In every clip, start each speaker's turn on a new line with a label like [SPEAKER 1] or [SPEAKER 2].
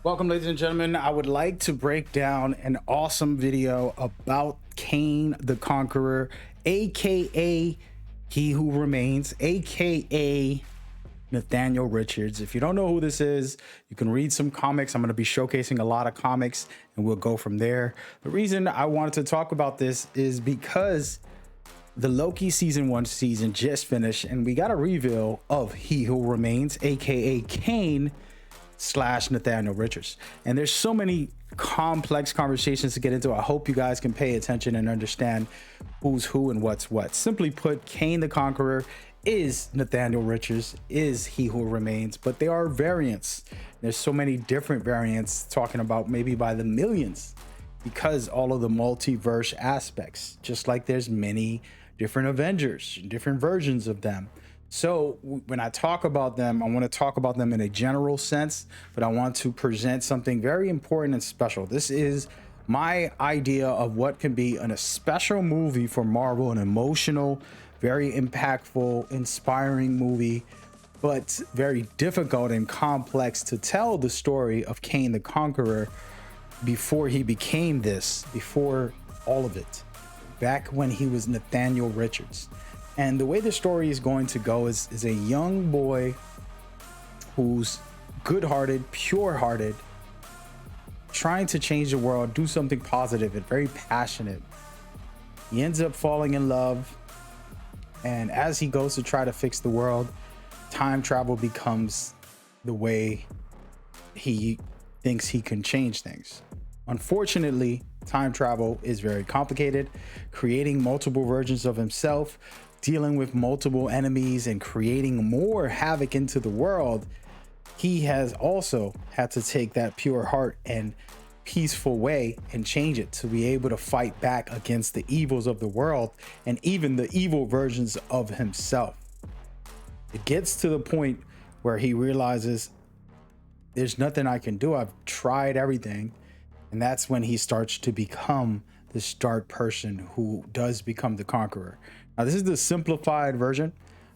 [SPEAKER 1] Welcome, ladies and gentlemen. I would like to break down an awesome video about Kang the Conqueror, aka He Who Remains, aka Nathaniel Richards. If you don't know who this is, you can read some comics. I'm going to be showcasing a lot of comics and we'll go from there. The reason I wanted to talk about this is because the Loki season 1 season just finished and we got a reveal of He Who Remains, aka Kang / Nathaniel Richards. And there's so many complex conversations to get into. I hope you guys can pay attention and understand who's who and what's what. Simply put, Kang the Conqueror is Nathaniel Richards, is He Who Remains, but there are variants. There's so many different variants, talking about maybe by the millions, because all of the multiverse aspects, just like there's many different Avengers, different versions of them. So when I talk about them, I want to talk about them in a general sense, but I want to present something very important and special. This is my idea of what can be a special movie for Marvel, an emotional, very impactful, inspiring movie, but very difficult and complex to tell the story of Kang the Conqueror before he became this, before all of it, back when he was Nathaniel Richards. And the way the story is going to go is a young boy who's good-hearted, pure-hearted, trying to change the world, do something positive and very passionate. He ends up falling in love, and as he goes to try to fix the world, time travel becomes the way he thinks he can change things. Unfortunately, time travel is very complicated, creating multiple versions of himself, dealing with multiple enemies and creating more havoc into the world. He has also had to take that pure heart and peaceful way and change it to be able to fight back against the evils of the world and even the evil versions of himself. It gets to the point where he realizes there's nothing I can do. I've tried everything. And that's when he starts to become this dark person who does become the conqueror. Now, this is the simplified version.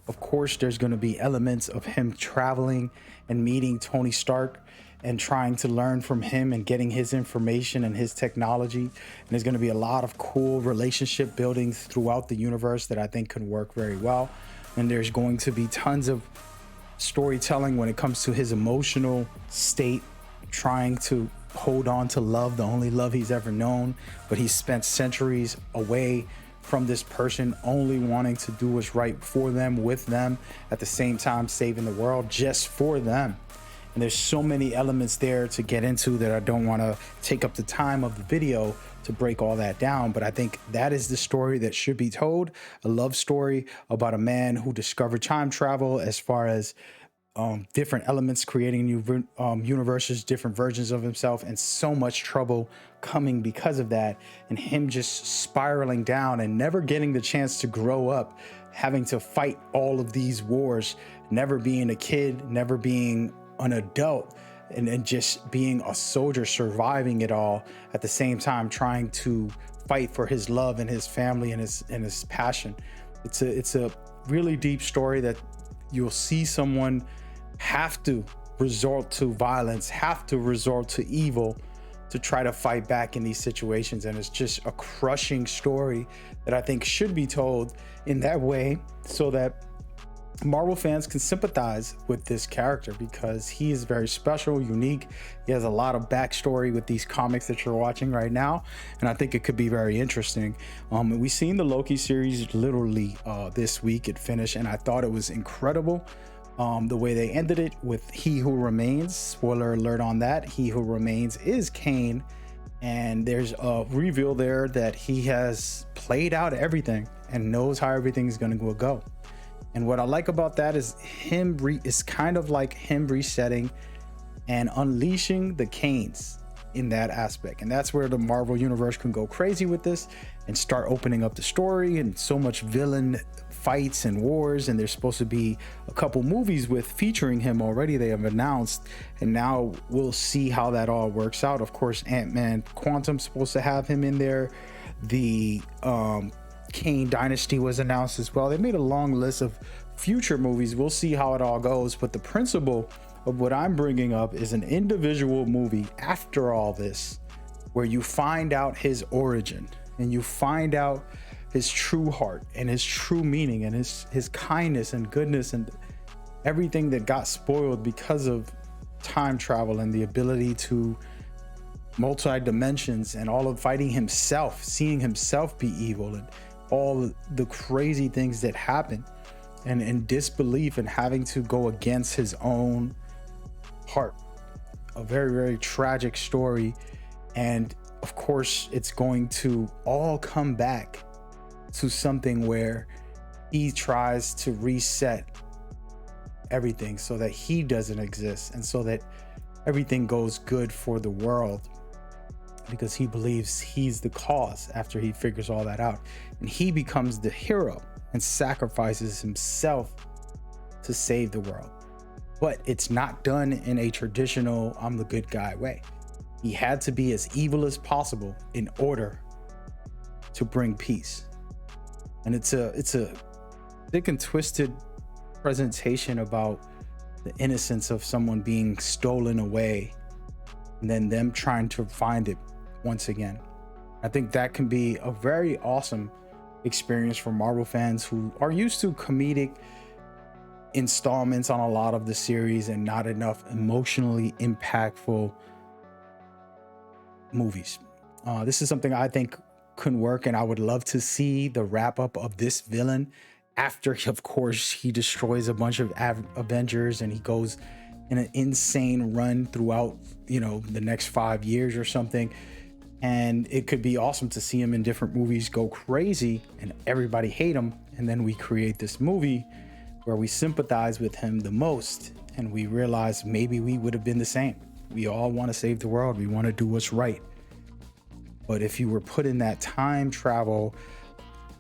[SPEAKER 1] Of course, there's going to be elements of him traveling and meeting Tony Stark and trying to learn from him and getting his information and his technology. And there's going to be a lot of cool relationship building throughout the universe that I think can work very well. And there's going to be tons of storytelling when it comes to his emotional state, trying to hold on to love, the only love he's ever known, but he's spent centuries away from this person, only wanting to do what's right for them, with them, at the same time saving the world just for them. And there's so many elements there to get into that I don't want to take up the time of the video to break all that down, but I think that is the story that should be told. A love story about a man who discovered time travel, as far as different elements, creating new universes, different versions of himself, and so much trouble coming because of that, and him just spiraling down and never getting the chance to grow up, having to fight all of these wars, never being a kid, never being an adult, and just being a soldier, surviving it all at the same time, trying to fight for his love and his family and his passion. It's a really deep story that you'll see someone have to resort to violence, have to resort to evil to try to fight back in these situations. And it's just a crushing story that I think should be told in that way, so that Marvel fans can sympathize with this character, because he is very special, unique. He has a lot of backstory with these comics that you're watching right now, and I think it could be very interesting. We've seen the Loki series literally this week. It finished, and I thought it was incredible. The way they ended it with He Who Remains. Spoiler alert on that. He Who Remains is Kang, and there's a reveal there that he has played out everything and knows how everything is going to go. And what I like about that is it's kind of like him resetting and unleashing the Kangs in that aspect. And that's where the Marvel universe can go crazy with this and start opening up the story, and so much villain fights and wars. And there's supposed to be a couple movies featuring him already, they have announced, and now we'll see how that all works out. Of course, Ant-Man Quantum's supposed to have him in there. The Kang Dynasty was announced as well. They made a long list of future movies. We'll see how it all goes, but the principle of what I'm bringing up is an individual movie after all this, where you find out his origin and you find out his true heart and his true meaning and his kindness and goodness and everything that got spoiled because of time travel and the ability to multi-dimensions and all of fighting himself, seeing himself be evil and all the crazy things that happen, and disbelief and having to go against his own heart. A very, very tragic story. And of course, it's going to all come back to something where he tries to reset everything so that he doesn't exist and so that everything goes good for the world, because he believes he's the cause after he figures all that out. And he becomes the hero and sacrifices himself to save the world. But it's not done in a traditional I'm the good guy way. He had to be as evil as possible in order to bring peace. And it's a thick and twisted presentation about the innocence of someone being stolen away and then them trying to find it once again. I think that can be a very awesome experience for Marvel fans who are used to comedic installments on a lot of the series and not enough emotionally impactful movies. This is something I think can work, and I would love to see the wrap up of this villain after, of course, he destroys a bunch of Avengers and he goes in an insane run throughout, the next 5 years or something. And it could be awesome to see him in different movies go crazy and everybody hate him. And then we create this movie where we sympathize with him the most. And we realize maybe we would have been the same. We all want to save the world. We want to do what's right. But if you were put in that time travel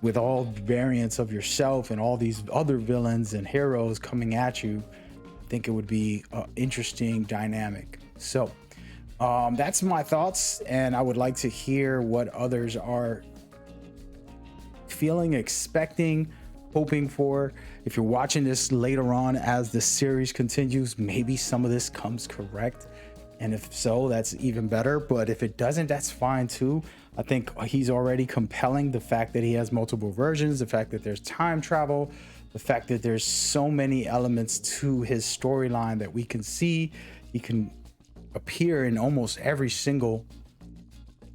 [SPEAKER 1] with all variants of yourself and all these other villains and heroes coming at you, I think it would be an interesting dynamic. So that's my thoughts, and I would like to hear what others are feeling, expecting, hoping for. If you're watching this later on as the series continues, maybe some of this comes correct, and if so, that's even better. But if it doesn't, that's fine too. I think he's already compelling. The fact that he has multiple versions, the fact that there's time travel, the fact that there's so many elements to his storyline that we can see. He can appear in almost every single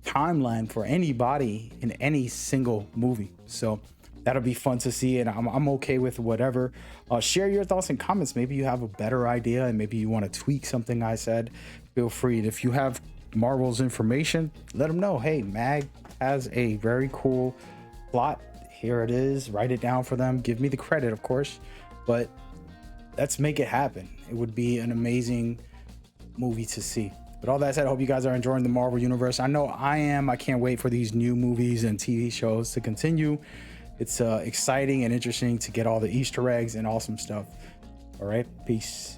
[SPEAKER 1] timeline for anybody in any single movie. So that'll be fun to see, and I'm okay with whatever. Share your thoughts and comments. Maybe you have a better idea and maybe you want to tweak something I said. Feel free. And if you have Marvel's information, let them know. Hey, Mag has a very cool plot. Here it is. Write it down for them. Give me the credit, of course, but let's make it happen. It would be an amazing movie to see. But all that said, I hope you guys are enjoying the Marvel universe. I know I am. I can't wait for these new movies and TV shows to continue. It's exciting and interesting to get all the Easter eggs and awesome stuff. All right, peace.